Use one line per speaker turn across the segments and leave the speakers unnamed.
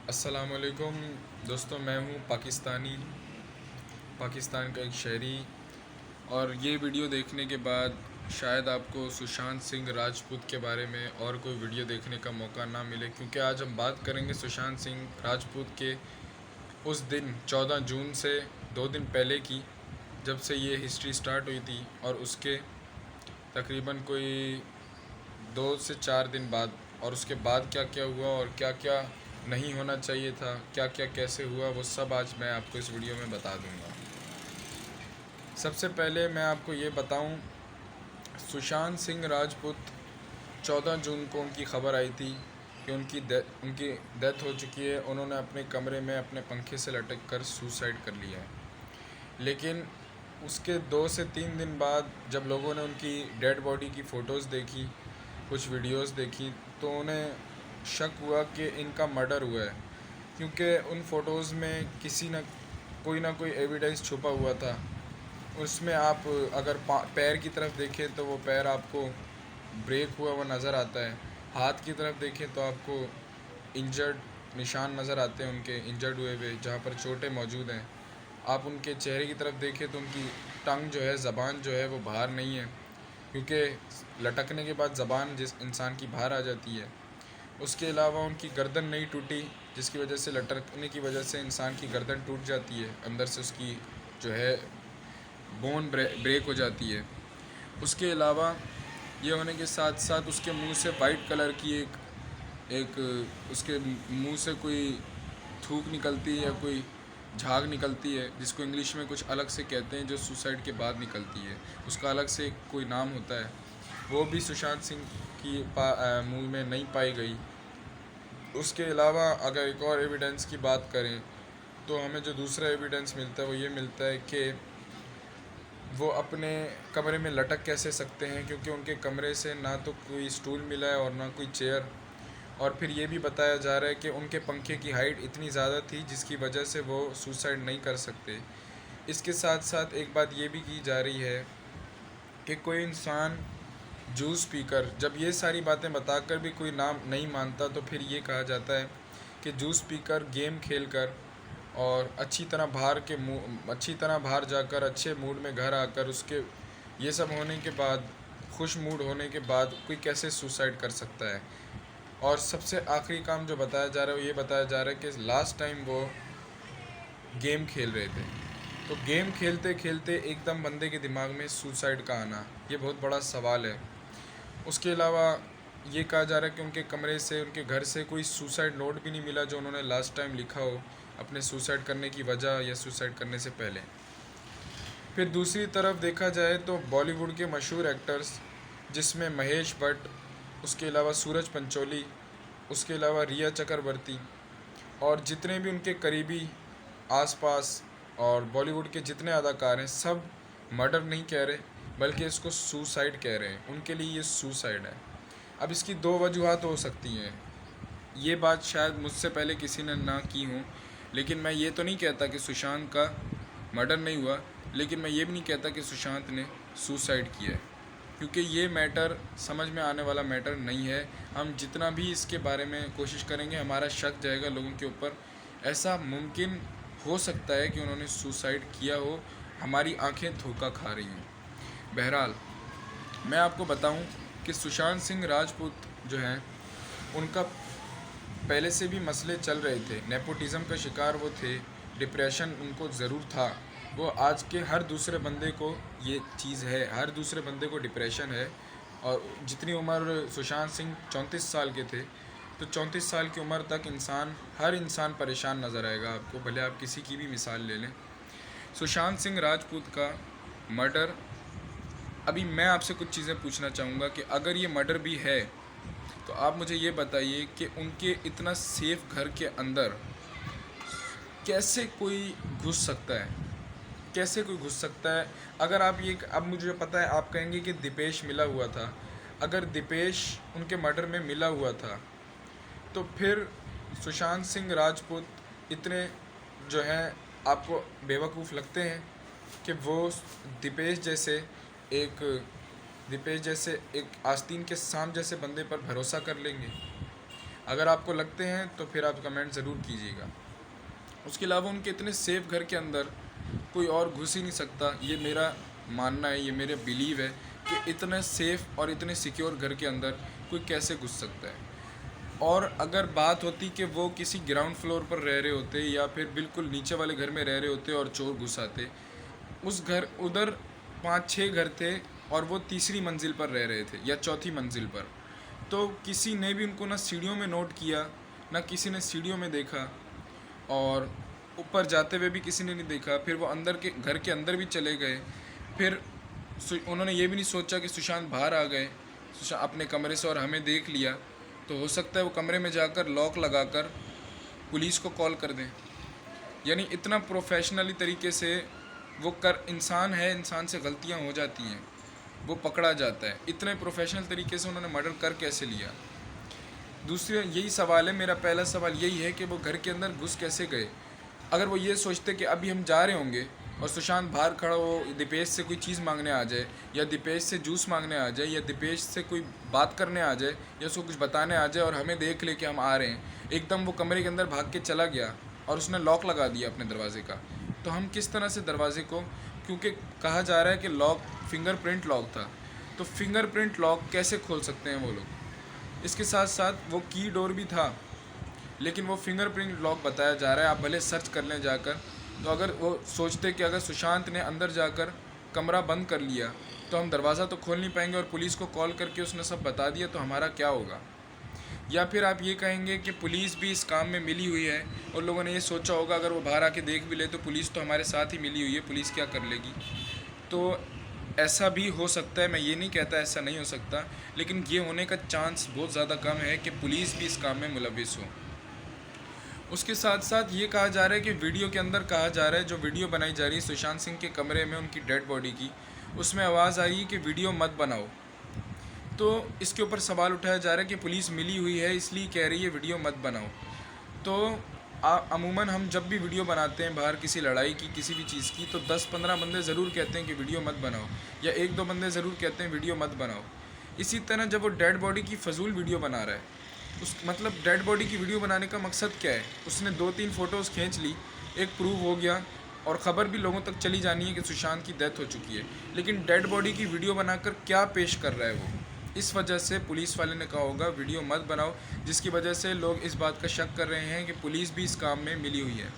अस्सलामुअलैकुम दोस्तों, मैं हूँ पाकिस्तान का एक शहरी। और ये वीडियो देखने के बाद शायद आपको सुशांत सिंह राजपूत के बारे में और कोई वीडियो देखने का मौका ना मिले, क्योंकि आज हम बात करेंगे सुशांत सिंह राजपूत के उस दिन 14 जून से 2 दिन पहले की, जब से ये हिस्ट्री स्टार्ट हुई थी, और उसके तकरीबन कोई 2 से 4 दिन बाद, और उसके बाद क्या क्या हुआ और क्या क्या नहीं होना चाहिए था, क्या क्या कैसे हुआ, वो सब आज मैं आपको इस वीडियो में बता दूंगा। सबसे पहले मैं आपको ये बताऊं, सुशांत सिंह राजपूत 14 जून को उनकी ख़बर आई थी कि उनकी डेथ हो चुकी है। उन्होंने अपने कमरे में अपने पंखे से लटक कर सुसाइड कर लिया है। लेकिन उसके 2 से 3 दिन बाद जब लोगों ने उनकी डेड बॉडी की फ़ोटोज़ देखी, कुछ वीडियोस देखी, तो उन्हें शक हुआ कि इनका मर्डर हुआ है, क्योंकि उन फ़ोटोज़ में किसी न कोई एविडेंस छुपा हुआ था। उसमें आप अगर पैर की तरफ देखें तो वो पैर आपको ब्रेक हुआ हुआ नज़र आता है। हाथ की तरफ देखें तो आपको इंजर्ड निशान नज़र आते हैं, उनके इंजर्ड हुए हुए, जहाँ पर चोटें मौजूद हैं। आप उनके चेहरे की तरफ देखें तो उनकी टंग जो है, ज़बान जो है, वो बाहर नहीं है, क्योंकि लटकने के बाद ज़बान जिस इंसान की बाहर आ जाती है। उसके अलावा उनकी गर्दन नहीं टूटी, जिसकी वजह से लटकने की वजह से इंसान की गर्दन टूट जाती है, अंदर से उसकी जो है बोन ब्रेक हो जाती है। उसके अलावा ये होने के साथ साथ उसके मुंह से वाइट कलर की एक एक उसके मुंह से कोई थूक निकलती है या कोई झाग निकलती है, जिसको इंग्लिश में कुछ अलग से कहते हैं, जो सुसाइड के बाद निकलती है। उसका अलग से कोई नाम होता है। वो भी सुशांत सिंह की मुंह में नहीं पाई गई। उसके अलावा अगर एक और एविडेंस की बात करें, तो हमें जो दूसरा एविडेंस मिलता है वो ये मिलता है कि वो अपने कमरे में लटक कैसे सकते हैं, क्योंकि उनके कमरे से ना तो कोई स्टूल मिला है और ना कोई चेयर। और फिर ये भी बताया जा रहा है कि उनके पंखे की हाइट इतनी ज़्यादा थी जिसकी वजह से वो सुसाइड नहीं कर सकते। इसके साथ साथ एक बात ये भी की जा रही है कि कोई इंसान जूस पीकर, जब ये सारी बातें बताकर भी कोई नाम नहीं मानता, तो फिर ये कहा जाता है कि जूस पीकर, गेम खेलकर और अच्छी तरह बाहर जाकर अच्छे मूड में घर आकर, उसके ये सब होने के बाद, खुश मूड होने के बाद कोई कैसे सुसाइड कर सकता है। और सबसे आखिरी काम जो बताया जा रहा है वो ये बताया जा रहा है कि लास्ट टाइम वो गेम खेल रहे थे, तो गेम खेलते खेलते एकदम बंदे के दिमाग में सुसाइड का आना, ये बहुत बड़ा सवाल है। उसके अलावा ये कहा जा रहा है कि उनके कमरे से, उनके घर से कोई सुसाइड नोट भी नहीं मिला जो उन्होंने लास्ट टाइम लिखा हो अपने सुसाइड करने की वजह या सुसाइड करने से पहले। फिर दूसरी तरफ देखा जाए तो बॉलीवुड के मशहूर एक्टर्स, जिसमें महेश भट्ट, उसके अलावा सूरज पंचोली, उसके अलावा रिया चक्रवर्ती, और जितने भी उनके करीबी आसपास और बॉलीवुड के जितने अदाकार हैं, सब मर्डर नहीं कह रहे, बल्कि इसको सुसाइड कह रहे हैं। उनके लिए ये सुसाइड है। अब इसकी दो वजूहत हो सकती हैं। ये बात शायद मुझसे पहले किसी ने ना की हो, लेकिन मैं ये तो नहीं कहता कि सुशांत का मर्डर नहीं हुआ, लेकिन मैं ये भी नहीं कहता कि सुशांत ने सुसाइड किया है, क्योंकि ये मैटर समझ में आने वाला मैटर नहीं है। हम जितना भी इसके बारे में कोशिश करेंगे, हमारा शक जाएगा लोगों के ऊपर। ऐसा मुमकिन हो सकता है कि उन्होंने सुसाइड किया हो, हमारी आंखें धोखा खा रही हैं। बहरहाल, मैं आपको बताऊं कि सुशांत सिंह राजपूत जो हैं, उनका पहले से भी मसले चल रहे थे। नेपोटिज़म का शिकार वो थे, डिप्रेशन उनको ज़रूर था। वो आज के हर दूसरे बंदे को ये चीज़ है, हर दूसरे बंदे को डिप्रेशन है। और जितनी उम्र सुशांत सिंह 34 साल के थे, तो 34 साल की उम्र तक हर इंसान परेशान नज़र आएगा आपको, भले आप किसी की भी मिसाल ले लें। सुशांत सिंह राजपूत का मर्डर, अभी मैं आपसे कुछ चीज़ें पूछना चाहूँगा कि अगर ये मर्डर भी है, तो आप मुझे ये बताइए कि उनके इतना सेफ घर के अंदर कैसे कोई घुस सकता है, कैसे कोई घुस सकता है। अगर आप ये, अब मुझे पता है आप कहेंगे कि दीपेश मिला हुआ था। अगर दीपेश उनके मर्डर में मिला हुआ था, तो फिर सुशांत सिंह राजपूत इतने जो हैं आपको बेवकूफ़ लगते हैं कि वो दीपेश जैसे दीपेश जैसे एक आस्तीन के सांप जैसे बंदे पर भरोसा कर लेंगे। अगर आपको लगते हैं तो फिर आप कमेंट ज़रूर कीजिएगा। उसके अलावा उनके इतने सेफ घर के अंदर कोई और घुस ही नहीं सकता, ये मेरा मानना है, ये मेरा बिलीव है कि इतने सेफ़ और इतने सिक्योर घर के अंदर कोई कैसे घुस सकता है। और अगर बात होती कि वो किसी ग्राउंड फ्लोर पर रह रहे होते या फिर बिल्कुल नीचे वाले घर में रह रहे होते और चोर घुस आते, उस घर उधर 5-6 घर थे और वो तीसरी मंजिल पर रह रहे थे या चौथी मंजिल पर, तो किसी ने भी उनको ना सीढ़ियों में नोट किया, ना किसी ने सीढ़ियों में देखा, और ऊपर जाते हुए भी किसी ने नहीं देखा। फिर वो अंदर के घर के अंदर भी चले गए। फिर उन्होंने ये भी नहीं सोचा कि सुशांत बाहर आ गए अपने कमरे से और हमें देख लिया, तो हो सकता है वो कमरे में जाकर लॉक लगाकर पुलिस को कॉल कर दें। यानी इतना प्रोफेशनली तरीके से वो कर, इंसान है, इंसान से गलतियां हो जाती हैं, वो पकड़ा जाता है। इतने प्रोफेशनल तरीके से उन्होंने मर्डर कर कैसे लिया। दूसरा यही सवाल है, मेरा पहला सवाल यही है कि वो घर के अंदर घुस कैसे गए। अगर वो ये सोचते कि अभी हम जा रहे होंगे और सुशांत बाहर खड़ा हो, दीपेश से कोई चीज़ मांगने आ जाए या दीपेश से जूस मांगने आ जाए या दीपेश से कोई बात करने आ जाए या उसको कुछ बताने आ जाए और हमें देख ले कि हम आ रहे हैं, एकदम वो कमरे के अंदर भाग के चला गया और उसने लॉक लगा दिया अपने दरवाजे का, तो हम किस तरह से दरवाजे को, क्योंकि कहा जा रहा है कि लॉक फिंगरप्रिंट लॉक था, तो फिंगरप्रिंट लॉक कैसे खोल सकते हैं वो लोग। इसके साथ साथ वो की डोर भी था, लेकिन वो फिंगरप्रिंट लॉक बताया जा रहा है। आप भले सर्च कर लें जाकर, तो अगर वो सोचते कि अगर सुशांत ने अंदर जाकर कमरा बंद कर लिया तो हम दरवाज़ा तो खोल नहीं पाएंगे और पुलिस को कॉल करके उसने सब बता दिया तो हमारा क्या होगा। या फिर आप ये कहेंगे कि पुलिस भी इस काम में मिली हुई है और लोगों ने ये सोचा होगा अगर वो बाहर आके देख भी ले तो पुलिस तो हमारे साथ ही मिली हुई है, पुलिस क्या कर लेगी। तो ऐसा भी हो सकता है, मैं ये नहीं कहता ऐसा नहीं हो सकता, लेकिन ये होने का चांस बहुत ज़्यादा कम है कि पुलिस भी इस काम में मुलविस हो। उसके साथ साथ ये कहा जा रहा है कि वीडियो के अंदर कहा जा रहा है, जो वीडियो बनाई जा रही है सुशांत सिंह के कमरे में उनकी डेड बॉडी की, उसमें आवाज़ आ रही है कि वीडियो मत बनाओ। तो इसके ऊपर सवाल उठाया जा रहा है कि पुलिस मिली हुई है इसलिए कह रही है वीडियो मत बनाओ। तो अमूमन हम जब भी वीडियो बनाते हैं बाहर किसी लड़ाई की, किसी भी चीज़ की, तो 10-15 बंदे ज़रूर कहते हैं कि वीडियो मत बनाओ, या 1-2 बंदे ज़रूर कहते हैं वीडियो मत बनाओ। इसी तरह जब वो डेड बॉडी की फजूल वीडियो बना रहा है, उस मतलब डेड बॉडी की वीडियो बनाने का मकसद क्या है। उसने 2-3 फ़ोटोज़ खींच ली, एक प्रूव हो गया और ख़बर भी लोगों तक चली जानी है कि सुशांत की डेथ हो चुकी है, लेकिन डेड बॉडी की वीडियो बनाकर क्या पेश कर रहा है वो। इस वजह से पुलिस वाले ने कहा होगा वीडियो मत बनाओ, जिसकी वजह से लोग इस बात का शक कर रहे हैं कि पुलिस भी इस काम में मिली हुई है।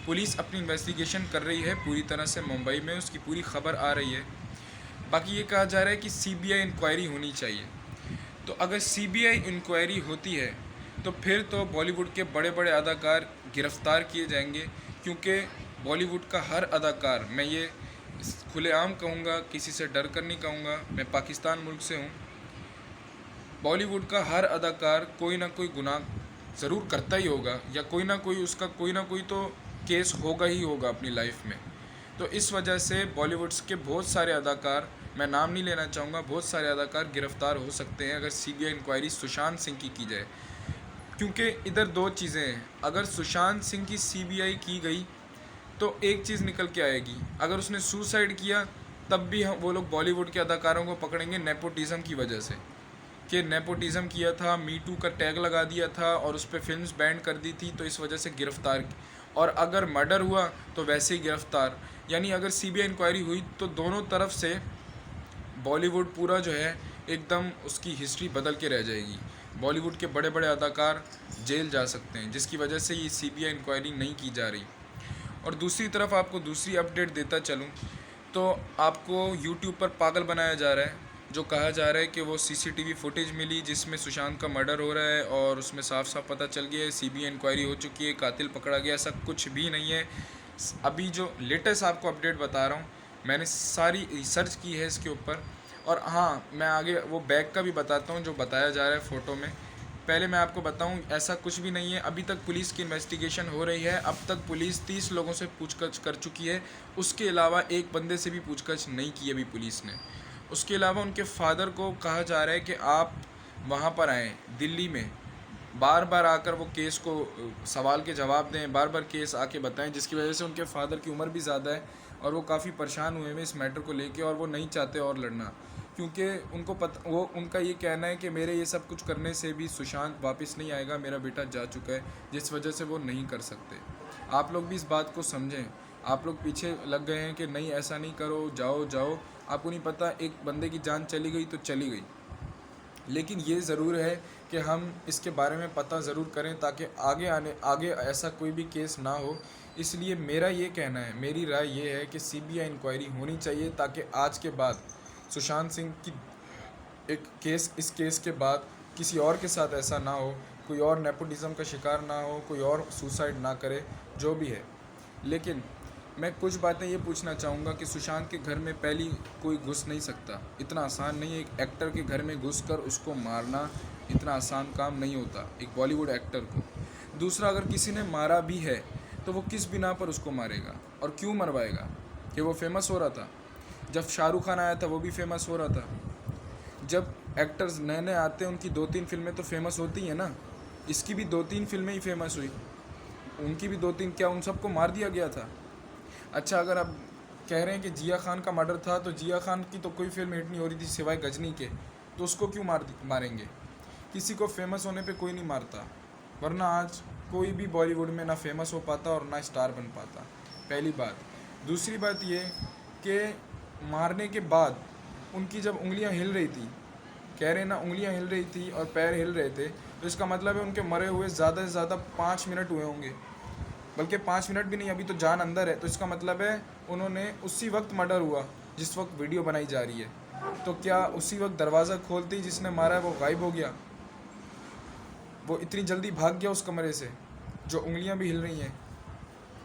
पुलिस अपनी इन्वेस्टिगेशन कर रही है पूरी तरह से, मुंबई में उसकी पूरी खबर आ रही है। बाकी ये कहा जा रहा है कि सीबीआई इंक्वायरी होनी चाहिए। तो अगर सीबीआई इंक्वायरी होती है तो फिर तो बॉलीवुड के बड़े बड़े अदाकार गिरफ़्तार किए जाएंगे, क्योंकि बॉलीवुड का हर अदाकार, मैं ये खुलेआम कहूँगा, किसी से डर कर नहीं कहूँगा, मैं पाकिस्तान मुल्क से हूँ, बॉलीवुड का हर अदाकार कोई ना कोई गुनाह ज़रूर करता ही होगा, या कोई ना कोई उसका कोई ना कोई तो केस होगा ही होगा अपनी लाइफ में। तो इस वजह से बॉलीवुड के बहुत सारे अदाकार, मैं नाम नहीं लेना चाहूँगा, बहुत सारे अदाकार गिरफ़्तार हो सकते हैं अगर सीबीआई इंक्वायरी सुशांत सिंह की जाए। क्योंकि इधर दो चीज़ें हैं, अगर सुशांत सिंह की सीबीआई की गई तो एक चीज़ निकल के आएगी, अगर उसने सुसाइड किया तब भी हम वो लोग बॉलीवुड के अदाकारों को पकड़ेंगे नेपोटिज़म की वजह से, कि नेपोटिज़म किया था, मी टू का टैग लगा दिया था और उस पर फिल्म बैन कर दी थी, तो इस वजह से गिरफ़्तार। और अगर मर्डर हुआ तो वैसे ही गिरफ़्तार। यानी अगर सीबीआई इंक्वायरी हुई तो दोनों तरफ से बॉलीवुड पूरा जो है एकदम उसकी हिस्ट्री बदल के रह जाएगी। बॉलीवुड के बड़े बड़े अदाकार जेल जा सकते हैं, जिसकी वजह से ये सीबीआई इंक्वायरी नहीं की जा रही। और दूसरी तरफ आपको दूसरी अपडेट देता चलूँ तो आपको यूट्यूब पर पागल बनाया जा रहा है, जो कहा जा रहा है कि वो सीसीटीवी फुटेज मिली जिसमें सुशांत का मर्डर हो रहा है और उसमें साफ साफ पता चल गया है, सीबीआई इंक्वायरी हो चुकी है, कातिल पकड़ा गया। ऐसा कुछ भी नहीं है। अभी जो लेटेस्ट आपको अपडेट बता रहा हूँ, मैंने सारी रिसर्च की है इसके ऊपर। और हाँ, मैं आगे वो बैग का भी बताता हूँ जो बताया जा रहा है फ़ोटो में। पहले मैं आपको बताऊं, ऐसा कुछ भी नहीं है। अभी तक पुलिस की इन्वेस्टिगेशन हो रही है। अब तक पुलिस 30 लोगों से पूछताछ कर चुकी है, उसके अलावा एक बंदे से भी पूछताछ नहीं की अभी पुलिस ने। उसके अलावा उनके फादर को कहा जा रहा है कि आप वहाँ पर आएँ दिल्ली में, बार बार आकर वो केस को सवाल के जवाब दें, बार बार केस आके बताएं, जिसकी वजह से उनके फादर की उम्र भी ज़्यादा है और वो काफ़ी परेशान हुए हैं इस मैटर को लेके और वो नहीं चाहते और लड़ना। क्योंकि उनको पता, वो उनका ये कहना है कि मेरे ये सब कुछ करने से भी सुशांत वापस नहीं आएगा, मेरा बेटा जा चुका है, जिस वजह से वो नहीं कर सकते। आप लोग भी इस बात को समझें। आप लोग पीछे लग गए हैं कि नहीं ऐसा नहीं करो, जाओ जाओ। आपको नहीं पता एक बंदे की जान चली गई तो चली गई, लेकिन ये ज़रूर है कि हम इसके बारे में पता ज़रूर करें ताकि आगे ऐसा कोई भी केस ना हो। इसलिए मेरा ये कहना है, मेरी राय ये है कि सीबीआई इंक्वायरी होनी चाहिए ताकि आज के बाद सुशांत सिंह की इस केस के बाद किसी और के साथ ऐसा ना हो, कोई और नेपोटिज्म का शिकार ना हो, कोई और सुसाइड ना करे, जो भी है। लेकिन मैं कुछ बातें ये पूछना चाहूँगा कि सुशांत के घर में पहली कोई घुस नहीं सकता, इतना आसान नहीं है। एक एक्टर के घर में घुसकर उसको मारना इतना आसान काम नहीं होता, एक बॉलीवुड एक्टर को। दूसरा, अगर किसी ने मारा भी है तो वो किस बिना पर उसको मारेगा और क्यों मरवाएगा? कि वो फेमस हो रहा था? जब शाहरुख खान आया था वो भी फेमस हो रहा था। जब एक्टर्स नए नए आते हैं उनकी 2-3 फिल्में तो फेमस होती हैं ना। इसकी भी 2-3 फिल्में ही फेमस हुई, उनकी भी 2-3, क्या उन सबको मार दिया गया था? अच्छा, अगर आप कह रहे हैं कि जिया खान का मर्डर था तो जिया खान की तो कोई फिल्म हिट नहीं हो रही थी सिवाय गजनी के, तो उसको क्यों मारेंगे? किसी को फेमस होने पे कोई नहीं मारता, वरना आज कोई भी बॉलीवुड में ना फेमस हो पाता और ना स्टार बन पाता, पहली बात। दूसरी बात ये कि मारने के बाद उनकी जब उंगलियां हिल रही थी, कह रहे ना उंगलियां हिल रही थी और पैर हिल रहे थे, तो इसका मतलब है उनके मरे हुए ज़्यादा से ज़्यादा 5 मिनट हुए होंगे, बल्कि 5 मिनट भी नहीं, अभी तो जान अंदर है। तो इसका मतलब है उन्होंने उसी वक्त मर्डर हुआ जिस वक्त वीडियो बनाई जा रही है। तो क्या उसी वक्त दरवाज़ा खोलते ही जिसने मारा है वो गायब हो गया? वो इतनी जल्दी भाग गया उस कमरे से जो उंगलियां भी हिल रही हैं?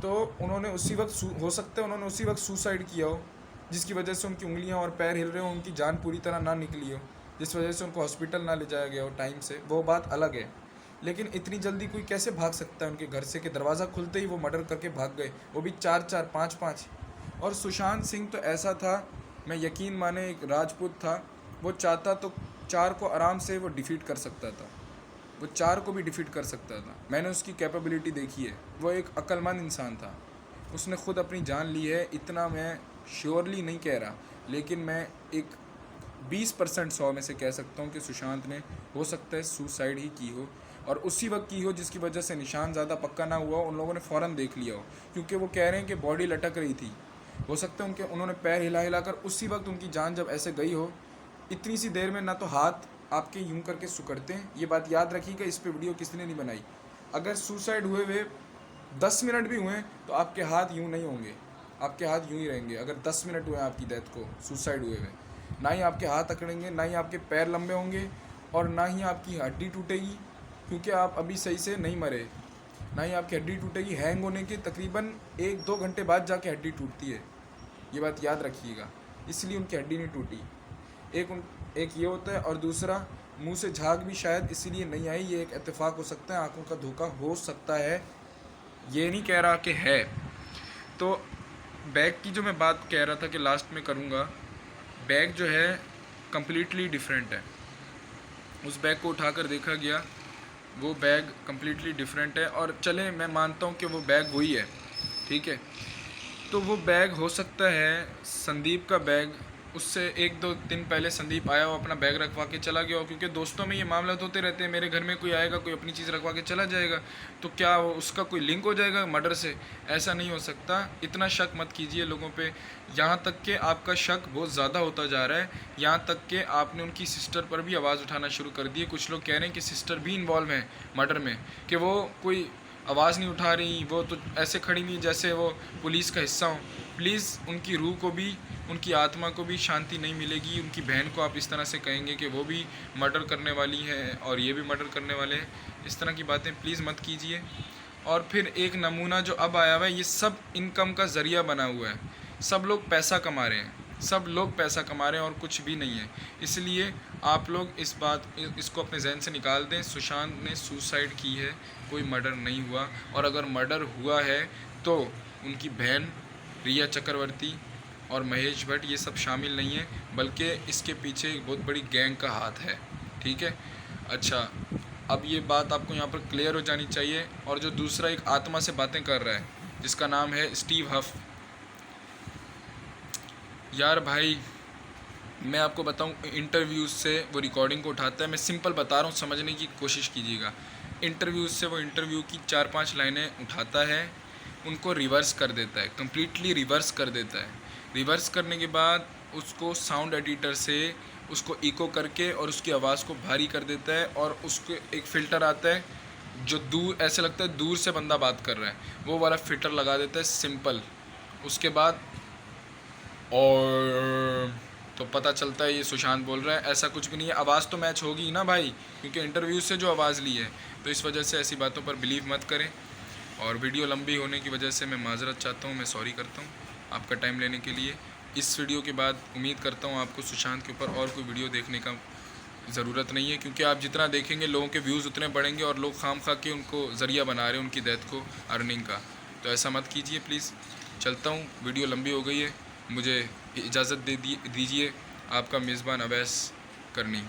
तो उन्होंने उसी वक्त, हो सकता है उन्होंने उसी वक्त सुसाइड किया हो, जिसकी वजह से उनकी उंगलियां और पैर हिल रहे हो, उनकी जान पूरी तरह ना निकली हो, जिस वजह से उनको हॉस्पिटल ना ले जाया गया हो टाइम से, वो बात अलग है। लेकिन इतनी जल्दी कोई कैसे भाग सकता है उनके घर से कि दरवाज़ा खुलते ही वो मर्डर करके भाग गए, वो भी 4-4, 5-5। और सुशांत सिंह तो ऐसा था, मैं यकीन माने एक राजपूत था, वो चाहता तो 4 को आराम से वो डिफीट कर सकता था, वो 4 को भी डिफीट कर सकता था। मैंने उसकी कैपेबिलिटी देखी है, वो एक अक्लमंद इंसान था, उसने ख़ुद अपनी जान ली है। इतना मैं श्योरली नहीं कह रहा, लेकिन मैं एक 20% 100 में से कह सकता हूँ कि सुशांत ने हो सकता है सुसाइड ही की हो, और उसी वक्त की हो जिसकी वजह से निशान ज़्यादा पक्का ना हुआ, उन लोगों ने फ़ौरन देख लिया हो, क्योंकि वो कह रहे हैं कि बॉडी लटक रही थी। हो सकता है उन्होंने पैर हिलाकर उसी वक्त उनकी जान जब ऐसे गई हो, इतनी सी देर में ना तो हाथ आपके यूं करके सुकड़ते हैं, ये बात याद रखिएगा। इस पे वीडियो किसी ने नहीं बनाई। अगर सुसाइड हुए 10 मिनट भी हुए तो आपके हाथ यूं नहीं होंगे, आपके हाथ यूं ही रहेंगे। अगर 10 मिनट हुए आपकी डेथ को सुसाइड हुए, ना ही आपके हाथ अकड़ेंगे, ना ही आपके पैर लंबे होंगे, और ना ही आपकी हड्डी टूटेगी, क्योंकि आप अभी सही से नहीं मरे। ना ही आपकी हड्डी टूटेगी, हैंग होने के तकरीबन 1-2 घंटे बाद जाके हड्डी टूटती है, ये बात याद रखिएगा। इसलिए उनकी हड्डी नहीं टूटी। एक ये होता है, और दूसरा मुंह से झाग भी शायद इसीलिए नहीं आई, ये एक इत्तेफाक हो सकता है, आंखों का धोखा हो सकता है, ये नहीं कह रहा कि है। तो बैग की जो मैं बात कह रहा था कि लास्ट में करूँगा, बैग जो है कम्प्लीटली डिफरेंट है। उस बैग को उठाकर देखा गया, वो बैग कम्प्लीटली डिफरेंट है। और चले मैं मानता हूँ कि वो बैग वही है, ठीक है, तो वो बैग हो सकता है संदीप का बैग, उससे 1-2 दिन पहले संदीप आया हो, अपना बैग रखवा के चला गया हो, क्योंकि दोस्तों में ये मामला होते रहते हैं। मेरे घर में कोई आएगा, कोई अपनी चीज़ रखवा के चला जाएगा, तो क्या वो उसका कोई लिंक हो जाएगा मर्डर से? ऐसा नहीं हो सकता। इतना शक मत कीजिए लोगों पे, यहाँ तक कि आपका शक बहुत ज़्यादा होता जा रहा है। यहाँ तक कि आपने उनकी सिस्टर पर भी आवाज़ उठाना शुरू कर दी है। कुछ लोग कह रहे हैं कि सिस्टर भी इन्वॉल्व हैं मर्डर में, कि वो कोई आवाज़ नहीं उठा रही, वो तो ऐसे खड़ी नहीं जैसे वो पुलिस का हिस्सा हो। प्लीज़ उनकी रूह को भी, उनकी आत्मा को भी शांति नहीं मिलेगी। उनकी बहन को आप इस तरह से कहेंगे कि वो भी मर्डर करने वाली है और ये भी मर्डर करने वाले हैं, इस तरह की बातें प्लीज़ मत कीजिए। और फिर एक नमूना जो अब आया हुआ है, ये सब इनकम का ज़रिया बना हुआ है। सब लोग पैसा कमा रहे हैं, सब लोग पैसा कमा रहे हैं और कुछ भी नहीं है। इसलिए आप लोग इसको अपने जहन से निकाल दें। सुशांत ने सुसाइड की है, कोई मर्डर नहीं हुआ। और अगर मर्डर हुआ है तो उनकी बहन रिया चक्रवर्ती और महेश भट्ट ये सब शामिल नहीं है, बल्कि इसके पीछे एक बहुत बड़ी गैंग का हाथ है, ठीक है। अच्छा, अब ये बात आपको यहाँ पर क्लियर हो जानी चाहिए। और जो दूसरा एक आत्मा से बातें कर रहा है, जिसका नाम है स्टीव हफ, यार भाई मैं आपको बताऊं, इंटरव्यूज़ से वो रिकॉर्डिंग को उठाता है। मैं सिंपल बता रहा हूँ, समझने की कोशिश कीजिएगा। इंटरव्यूज़ से वो इंटरव्यू की 4-5 लाइनें उठाता है, उनको रिवर्स कर देता है, कम्प्लीटली रिवर्स कर देता है। रिवर्स करने के बाद उसको साउंड एडिटर से उसको इको करके और उसकी आवाज़ को भारी कर देता है, और उसको एक फ़िल्टर आता है जो दूर, ऐसे लगता है दूर से बंदा बात कर रहा है, वो वाला फ़िल्टर लगा देता है, सिंपल। उसके बाद और तो पता चलता है ये सुशांत बोल रहा है। ऐसा कुछ भी नहीं है, आवाज़ तो मैच होगी ही ना भाई, क्योंकि इंटरव्यू से जो आवाज़ ली है। तो इस वजह से ऐसी बातों पर बिलीव मत करें। और वीडियो लंबी होने की वजह से मैं माज़रत चाहता हूँ, मैं सॉरी करता हूँ आपका टाइम लेने के लिए। इस वीडियो के बाद उम्मीद करता हूँ आपको सुशांत के ऊपर और कोई वीडियो देखने का ज़रूरत नहीं है, क्योंकि आप जितना देखेंगे लोगों के व्यूज़ उतने बढ़ेंगे, और लोग खाम खा के उनको ज़रिया बना रहे हैं उनकी डेथ को अर्निंग का। तो ऐसा मत कीजिए प्लीज़। चलता हूँ, वीडियो लंबी हो गई है, मुझे इजाज़त दे दीजिए। आपका मेज़बान अवैस करनी।